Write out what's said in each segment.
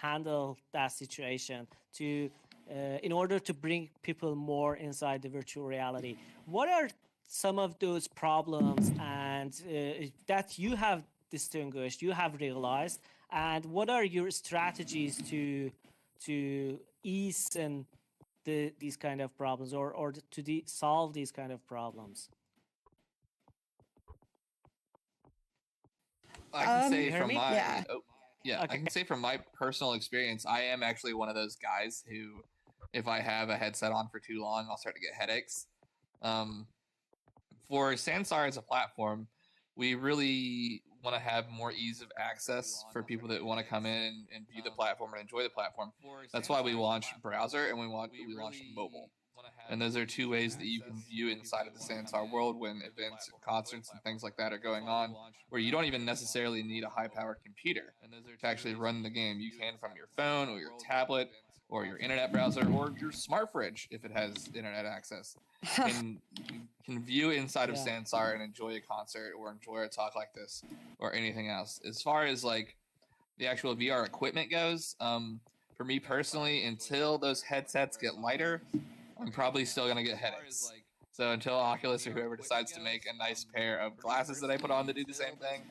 handle that situation to in order to bring people more inside the virtual reality? What are some of those problems and that you have distinguished, you have realized, and what are your strategies to ease and these kind of problems, or to solve these kind of problems? I can say from my Okay. I can say from my personal experience, I am actually one of those guys who, if I have a headset on for too long, I'll start to get headaches. For Sansar as a platform, we really want to have more ease of access for people that want to come in and view the platform and enjoy the platform. That's why we launched browser and we launched mobile. And those are two ways that you can view inside of the Sansar world when events, concerts, and things like that are going on, where you don't even necessarily need a high-powered computer to actually run the game. You can from your phone or your tablet or your internet browser or your smart fridge if it has internet access. And you can view inside of Sansar and enjoy a concert or enjoy a talk like this or anything else. As far as like the actual VR equipment goes, for me personally, until those headsets get lighter, I'm probably still going to get headaches. So until Oculus or whoever decides to make a nice pair of glasses that I put on to do the same thing,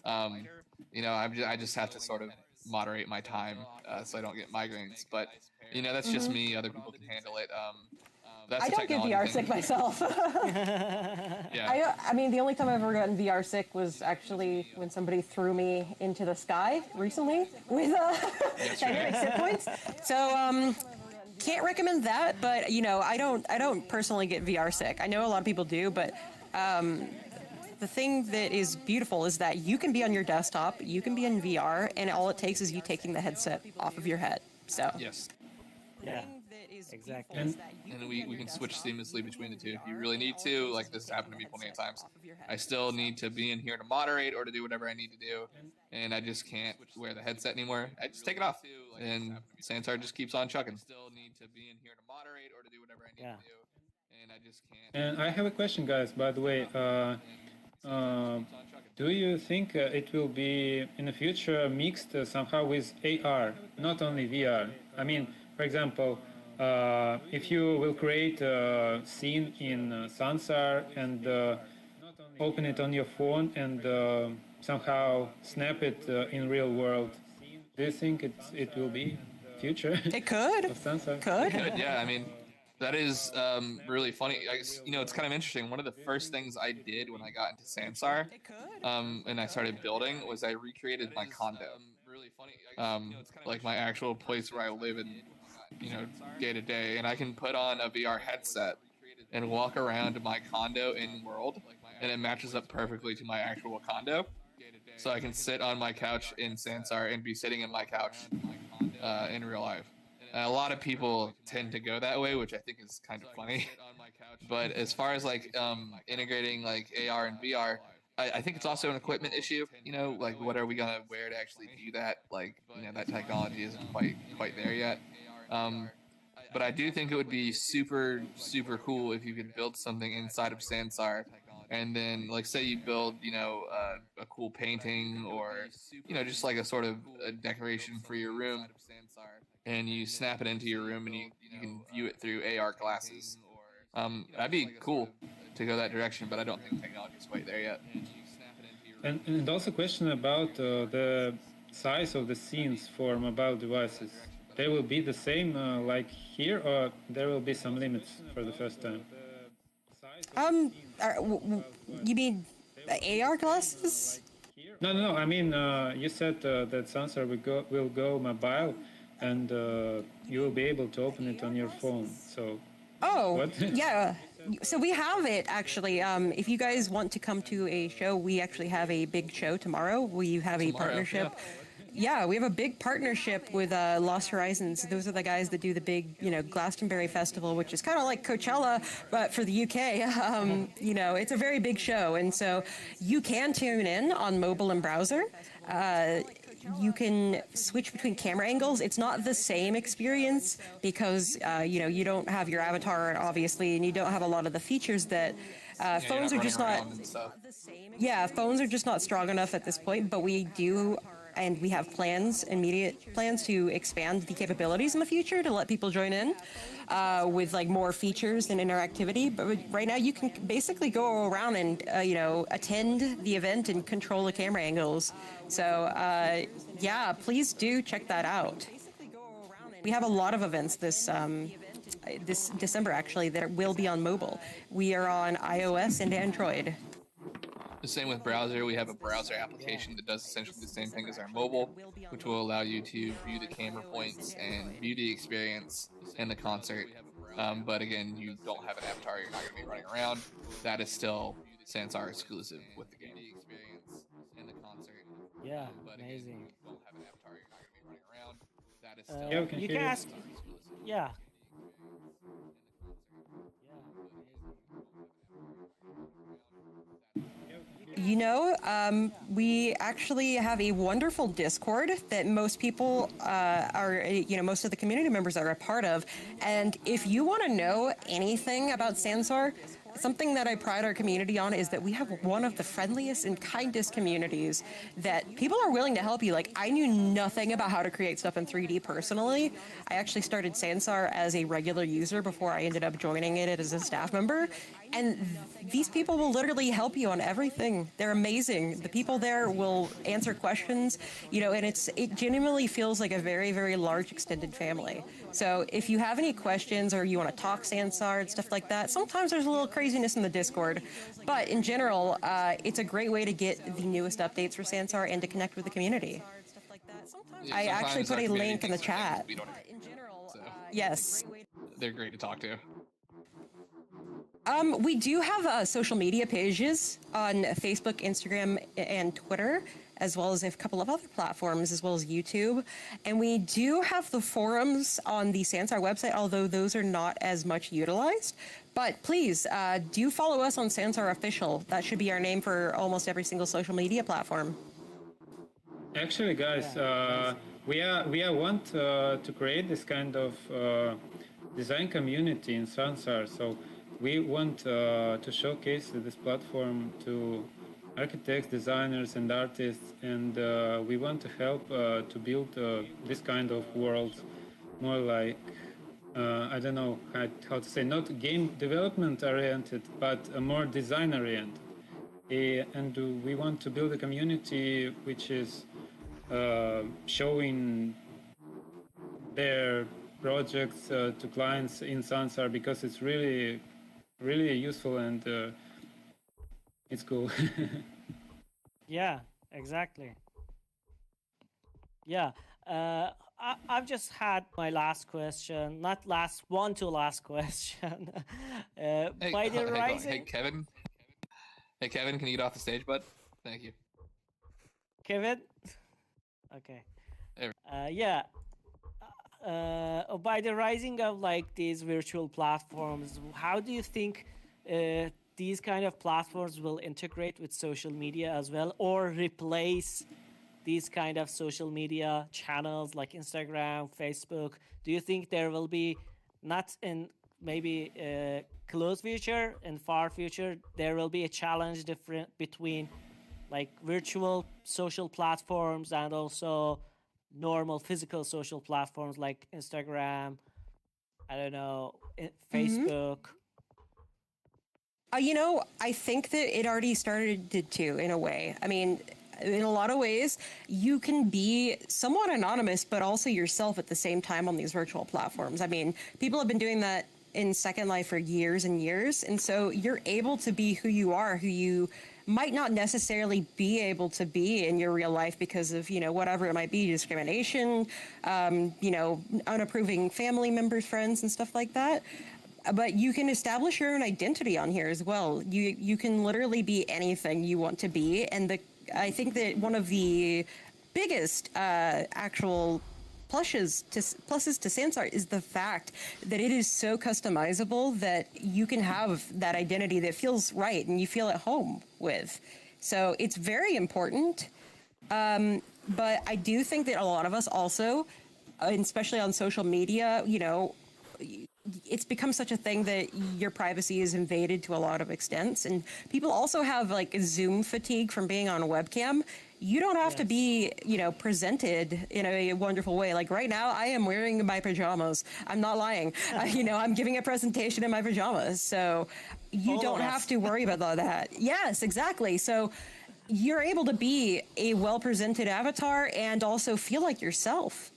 I just have to sort of moderate my time so I don't get migraines. But, that's just me. Other people can handle it. That's I don't get VR sick myself. Yeah. I mean, the only time I've ever gotten VR sick was actually when somebody threw me into the sky recently with dynamic sit points. So, can't recommend that, but I don't personally get VR sick. I know a lot of people do, but the thing that is beautiful is that you can be on your desktop, you can be in VR, and all it takes is you taking the headset off of your head. So yes, yeah, exactly. And we can switch seamlessly between the two if you really need to. Like this has happened to me plenty of times. I still need to be in here to moderate or to do whatever I need to do, and I just can't wear the headset anymore. I just take it off, and Sansar just keeps on chucking. Still need to be in here to moderate or to do whatever I need to do, and I just can't. And I have a question, guys. By the way, do you think it will be in the future mixed somehow with AR, not only VR? I mean, for example, if you will create a scene in Sansar and open it on your phone and somehow snap it in real world, do you think it will be future? it could. Of Sansar? Could. Yeah, I mean, that is really funny. It's kind of interesting. One of the first things I did when I got into Sansar and I started building was I recreated my condo. Like my actual place where I live in, day to day. And I can put on a VR headset and walk around my condo in world, and it matches up perfectly to my actual condo. So I can sit on my couch in Sansar and be sitting in my couch in real life. A lot of people tend to go that way, which I think is kind of funny. But as far as like integrating like AR and VR, I think it's also an equipment issue. Like what are we gonna wear to actually do that? Like that technology isn't quite there yet. But I do think it would be super super cool if you could build something inside of Sansar, and then like say you build a cool painting or just like a sort of a decoration for your room, and you snap it into your room and you can view it through AR glasses. That'd be cool to go that direction, but I don't think technology is quite there yet. And also question about the size of the scenes for mobile devices. They will be the same like here, or there will be some limits for the first time? You mean AR glasses? No. I mean, you said that Sansar will go mobile, and you will be able to open it on your phone. So. Oh, what? Yeah. So we have it actually. If you guys want to come to a show, we actually have a big show tomorrow. We have a partnership. Yeah, we have a big partnership with Lost Horizons. Those are the guys that do the big, Glastonbury Festival, which is kind of like Coachella, but for the UK. It's a very big show, and so you can tune in on mobile and browser. You can switch between camera angles. It's not the same experience because, you don't have your avatar, obviously, and you don't have a lot of the features that phones are just not. Yeah, phones are just not strong enough at this point, but we do and we have plans, immediate plans to expand the capabilities in the future to let people join in with like more features and interactivity. But right now you can basically go around and, attend the event and control the camera angles. So yeah, please do check that out. We have a lot of events this December actually that will be on mobile. We are on iOS and Android. The same with browser. We have a browser application that does essentially the same thing as our mobile, which will allow you to view the camera points and view the experience in the concert. But again, you don't have an avatar. You're not going to be running around. That is still Sansar exclusive with the game. Yeah, amazing. Yeah, we can You hear can you. ask. Yeah. We actually have a wonderful Discord that most people most of the community members are a part of. And if you want to know anything about Sansar, something that I pride our community on is that we have one of the friendliest and kindest communities that people are willing to help you. Like, I knew nothing about how to create stuff in 3D personally. I actually started Sansar as a regular user before I ended up joining it as a staff member. And these people will literally help you on everything. They're amazing. The people there will answer questions, and it genuinely feels like a very, very large extended family. So if you have any questions or you want to talk Sansar and stuff like that, sometimes there's a little craziness in the Discord. But in general, it's a great way to get the newest updates for Sansar and to connect with the community. Yeah, I actually sometimes our put a community link in the thinks of things chat. we don't know, so Yes. they're great to talk to. We do have social media pages on Facebook, Instagram, and Twitter, as well as a couple of other platforms, as well as YouTube. And we do have the forums on the Sansar website, although those are not as much utilized. But please do follow us on Sansar Official. That should be our name for almost every single social media platform. Actually, guys, we want to create this kind of design community in Sansar. So we want to showcase this platform to architects, designers, and artists, and we want to help to build this kind of world more like I don't know how to say, not game development oriented, but more design oriented. And we want to build a community which is showing their projects to clients in Sansar, because it's really useful and it's cool. Yeah, exactly. Yeah. I've just had my last question, not last one to last question. By the rising, Hey, Kevin. Hey, Kevin, can you get off the stage, bud? Thank you. Kevin. Okay. There. Yeah. By the rising of like these virtual platforms, how do you think these kind of platforms will integrate with social media as well, or replace these kind of social media channels like Instagram, Facebook? Do you think there will be, not in maybe close future, in far future, there will be a challenge different between like virtual social platforms and also normal physical social platforms like Instagram, I don't know, Facebook? I think that it already started to, in a way. I mean, in a lot of ways, you can be somewhat anonymous, but also yourself at the same time on these virtual platforms. I mean, people have been doing that in Second Life for years and years. And so you're able to be who you are, who you might not necessarily be able to be in your real life because of, whatever it might be, discrimination, unapproving family members, friends, and stuff like that. But you can establish your own identity on here as well. You can literally be anything you want to be. And I think that one of the biggest actual pluses to Sansar is the fact that it is so customizable that you can have that identity that feels right and you feel at home with. So it's very important. But I do think that a lot of us also, especially on social media, it's become such a thing that your privacy is invaded to a lot of extents. And people also have like Zoom fatigue from being on a webcam. you don't have to Yes. be, presented in a wonderful way. Like right now, I am wearing my pajamas. I'm not lying. I'm giving a presentation in my pajamas. So you All of don't have us. to worry about all that. Yes, exactly. So you're able to be a well presented avatar and also feel like yourself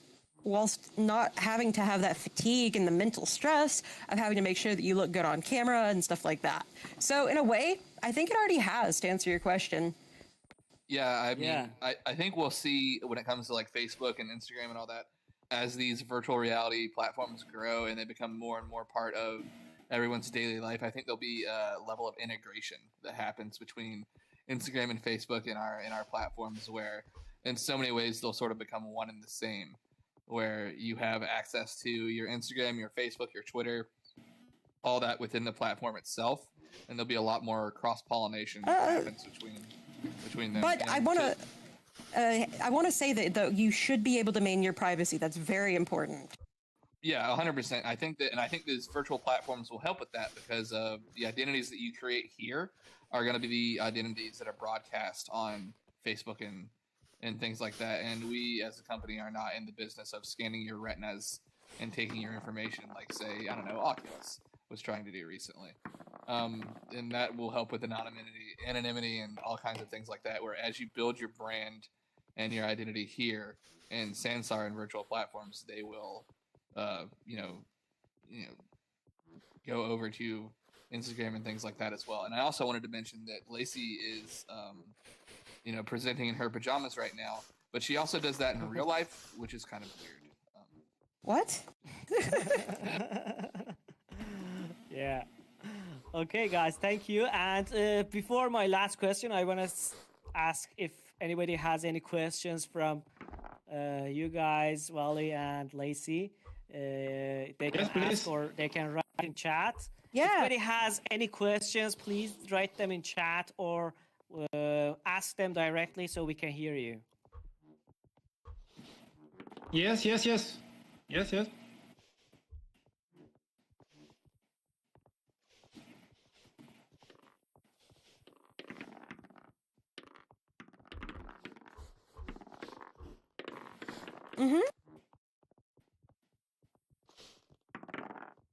whilst not having to have that fatigue and the mental stress of having to make sure that you look good on camera and stuff like that. So in a way, I think it already has, to answer your question. Yeah, I mean, Yeah. I think we'll see when it comes to like Facebook and Instagram and all that, as these virtual reality platforms grow and they become more and more part of everyone's daily life. I think there'll be a level of integration that happens between Instagram and Facebook in our platforms, where in so many ways they'll sort of become one and the same, where you have access to your Instagram, your Facebook, your Twitter, all that within the platform itself, and there'll be a lot more cross pollination that happens between them. But I and want to. I want to say that though you should be able to maintain your privacy. That's very important. Yeah, 100%. I think that, and I think these virtual platforms will help with that, because the identities that you create here are going to be the identities that are broadcast on Facebook and things like that. And we, as a company, are not in the business of scanning your retinas and taking your information, like say, I don't know, Oculus was trying to do recently. And that will help with anonymity, and all kinds of things like that. Where as you build your brand and your identity here in Sansar and virtual platforms, they will you know, go over to Instagram and things like that as well. And I also wanted to mention that Lacey is, presenting in her pajamas right now, but she also does that in real life, which is kind of weird. What? Yeah. Okay, guys, thank you. And before my last question, I want to ask if anybody has any questions from you guys, Wally and Lacey. They can Yes, please. ask or they can write in chat. If Yeah. anybody has any questions, please write them in chat or ask them directly so we can hear you. Yes, yes, yes. Yes, yes.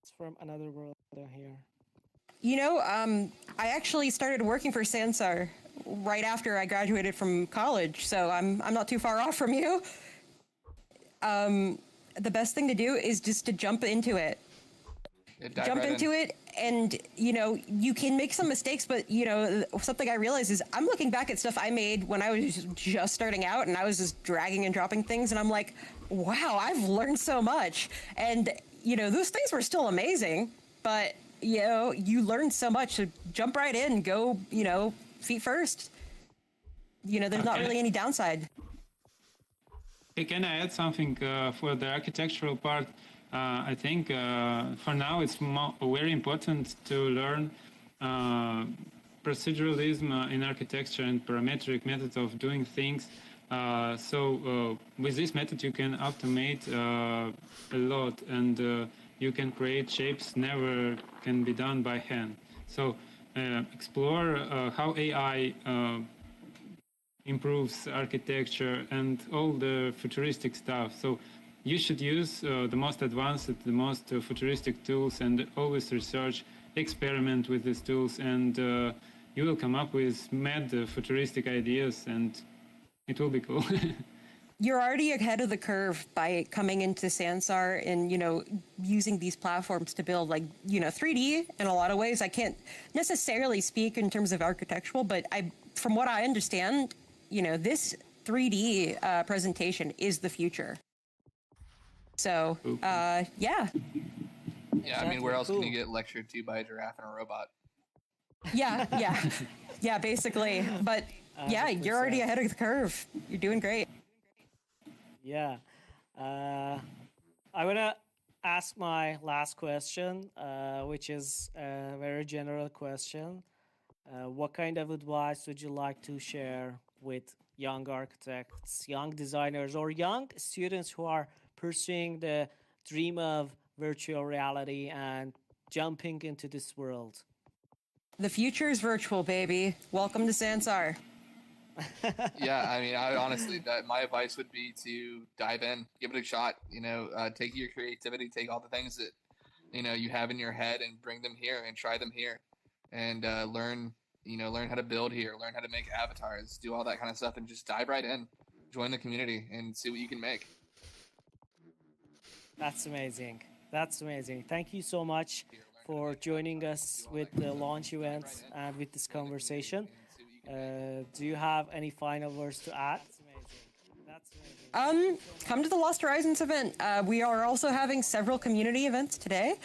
It's from another world down here. I actually started working for Sansar right after I graduated from college, so I'm not too far off from you. The best thing to do is just to jump into it. Jump into it, and you can make some mistakes, but something I realized is I'm looking back at stuff I made when I was just starting out, and I was just dragging and dropping things, and I'm like, wow, I've learned so much. And those things were still amazing, but you learn so much. So jump right in, go feet first. There's not really any downside. Hey, can I add something for the architectural part? I think for now it's very important to learn proceduralism in architecture and parametric methods of doing things. So with this method you can automate a lot, and you can create shapes never can be done by hand. So explore how AI improves architecture and all the futuristic stuff. So you should use the most advanced, the most futuristic tools, and always research, experiment with these tools, and you will come up with mad futuristic ideas, and it will be cool. You're already ahead of the curve by coming into Sansar and using these platforms to build 3D in a lot of ways. I can't necessarily speak in terms of architectural, but from what I understand, this 3D presentation is the future. So yeah. Yeah, I mean, where else Cool. can you get lectured to by a giraffe and a robot? Yeah, basically. But yeah, you're already 100%. ahead of the curve. You're doing great. Yeah. I want to ask my last question, which is a very general question. What kind of advice would you like to share with young architects, young designers, or young students who are pursuing the dream of virtual reality and jumping into this world? The future is virtual, baby. Welcome to Sansar. Yeah, I mean, I honestly, that my advice would be to dive in, give it a shot. Take your creativity, take all the things that you have in your head, and bring them here and try them here, and learn. Learn how to build here, learn how to make avatars, do all that kind of stuff, and just dive right in, join the community, and see what you can make. That's amazing. That's amazing. Thank you so much for joining us with the launch event and with this conversation. Do you have any final words to add? Come to the Lost Horizons event. We are also having several community events today.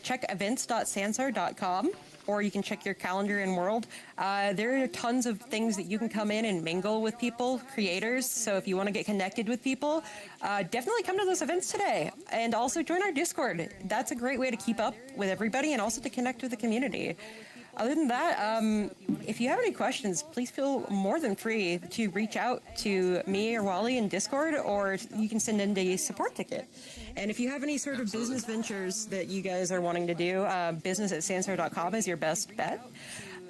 Check events.sansar.com, or you can check your calendar in World. There are tons of things that you can come in and mingle with people, creators. So if you want to get connected with people, definitely come to those events today. And also join our Discord. That's a great way to keep up with everybody and also to connect with the community. Other than that, if you have any questions, please feel more than free to reach out to me or Wally in Discord, or you can send in a support ticket. And if you have any sort of business ventures that you guys are wanting to do, business@sansar.com is your best bet.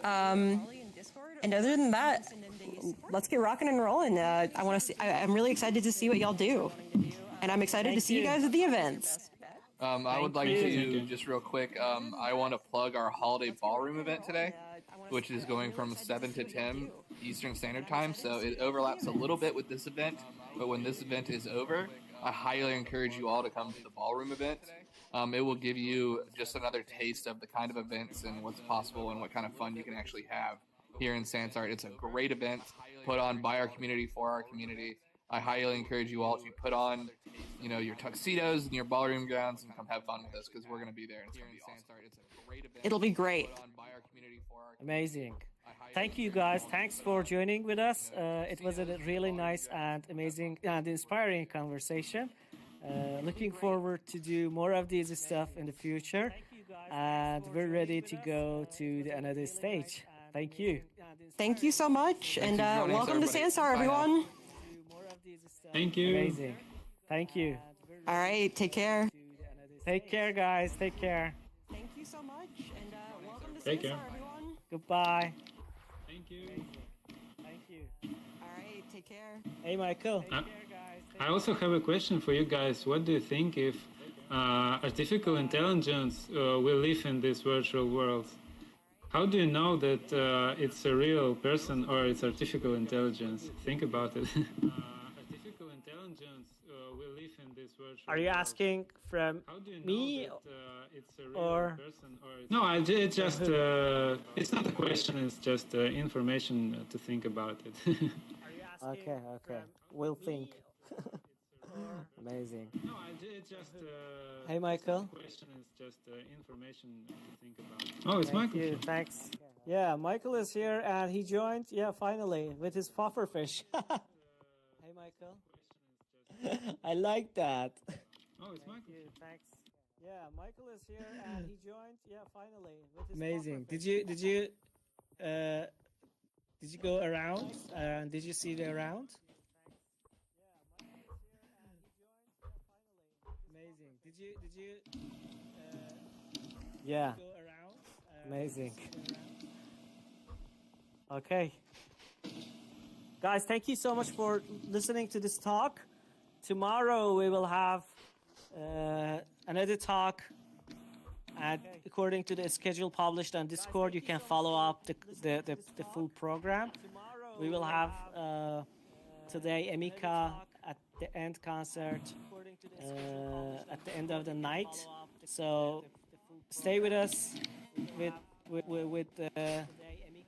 And other than that, let's get rocking and rolling. I'm really excited to see what y'all do. And I'm excited to see you guys at the events. I would like to, just real quick, I want to plug our holiday ballroom event today, which is going from 7 to 10 Eastern Standard Time. So it overlaps a little bit with this event, but when this event is over, I highly encourage you all to come to the ballroom event. It will give you just another taste of the kind of events and what's possible and what kind of fun you can actually have here in Sansart. It's a great event put on by our community for our community. I highly encourage you all to put on, your tuxedos and your ballroom gowns and come have fun with us, because we're going to be there and it's going to be awesome. It's a great event. It'll be great. Amazing. Thank you guys. Thanks for joining with us. It was a really nice and amazing and inspiring conversation. Looking forward to do more of these stuff in the future. And we're ready to go to another stage. Thank you. Thank you so much. And welcome to Sansar, everyone. Thank you. Amazing. Thank you. All right. Take care. Take care, guys. Take care. Thank you so much. And welcome to Take Sansar, care. everyone. Goodbye. Thank you. Thank you. All right. Take care. Hey, Michael. I also have a question for you guys. What do you think if artificial intelligence will live in this virtual world? How do you know that it's a real person or it's artificial intelligence? Think about it. Artificial intelligence will live in this virtual Are you world. asking from How do you know me that it's a real or- person or it's it's just it's not a question. It's just information to think about it. Okay, okay. We'll think. Amazing. No, it's just. Hey, Michael. Question is just information to think about. Oh, it's Thank Michael. you. Thanks. Yeah, Michael is here and he joined. Yeah, finally with his pufferfish. Hey, Michael. I like that. Oh, it's Michael. Thanks. Yeah, Michael is here and he joined. Yeah, finally with his amazing. Did you go around? Did you see the round? Amazing. Did you? Yeah. Go around? Amazing. Okay. Guys, thank you so much for listening to this talk. Tomorrow we will have another talk. And according to the schedule published on Discord, you can follow up the full program. We will have today Emika at the end concert at the end of the night. So stay with us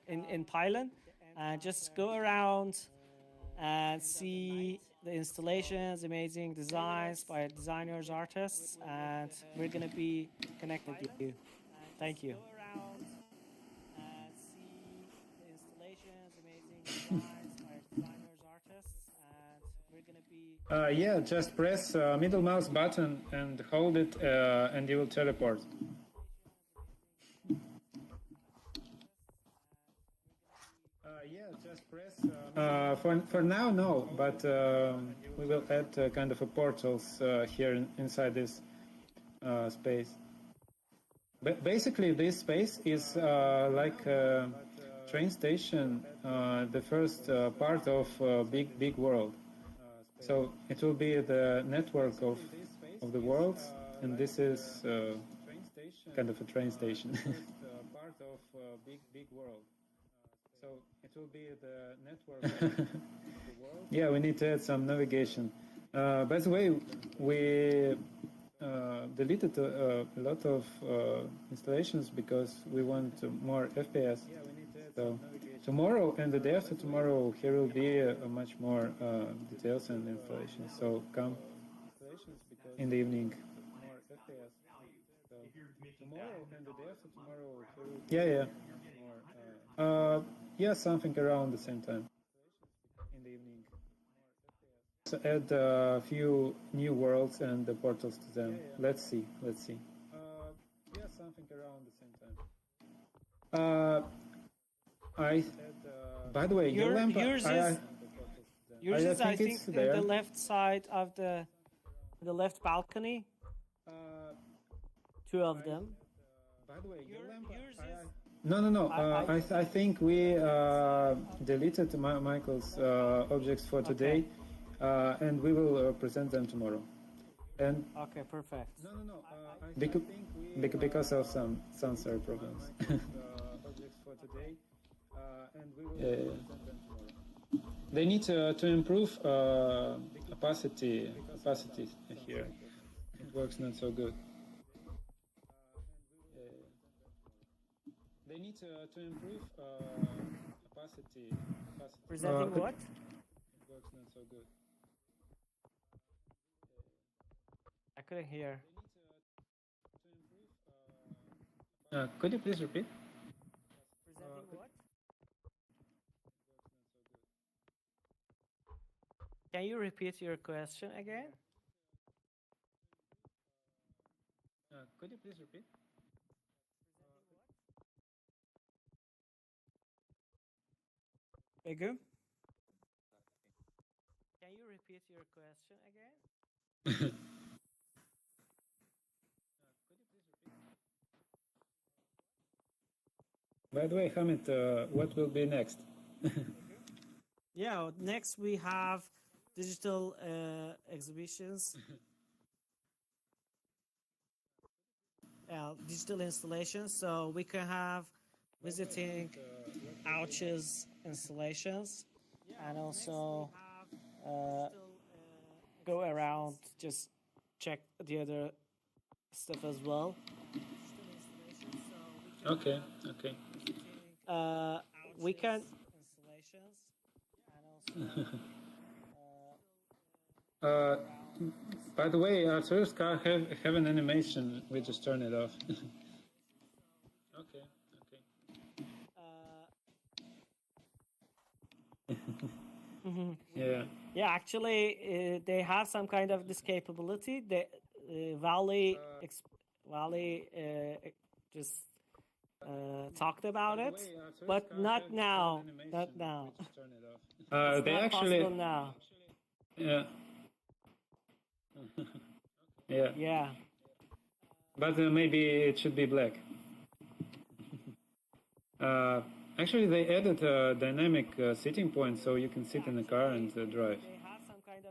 in Pylon and just go around and see the installations, amazing designs by designers, artists, and we're gonna be connected with you. Thank you. Yeah, just press middle mouse button and hold it, and you will teleport. Yeah, just press. For now, no, but we will add kind of a portals here inside this space. Basically, this space is like train station, the first part of big world. So it will be the network of the worlds, and this is kind of a train station. Part of big world. So it will be the network of the world. Yeah, we need to add some navigation. By the way, we deleted a lot of installations because we want more FPS. So tomorrow and the day after tomorrow, here will be much more details and installations. So come in the evening. Tomorrow and the day after tomorrow. Yeah. Yeah, something around the same time. In the evening. So add a few new worlds and the portals to them. Let's see. Yeah, something around the same time. By the way, your lamp. Yours is I think in the left side of the left balcony. Two of them. By the way, your lamp. No. I think we deleted Michael's objects for today, and we will present them tomorrow. And okay, perfect. No. Because of some sensor problems. Objects for today, and we will present them tomorrow. They need to improve opacity here. It works not so good. They need to improve opacity. Presenting what? It works not so good. I couldn't hear. Could you please repeat? Presenting what? Can you repeat your question again? Could you please repeat? Begum? Can you repeat your question again? By the way, Hamid, what will be next? Yeah, next we have digital exhibitions, digital installations. So we can have visiting Ouch's installations and also go around, just check the other stuff as well. Okay. We can. By the way, Arthur's car have an animation. We just turn it off. Okay. Yeah. Yeah, actually, they have some kind of this capability. The Valley just talked about it, but not now. Not now. They not actually. Possible now. Yeah. Yeah. But maybe it should be black. Actually, they added a dynamic sitting point, so you can sit in the car and drive.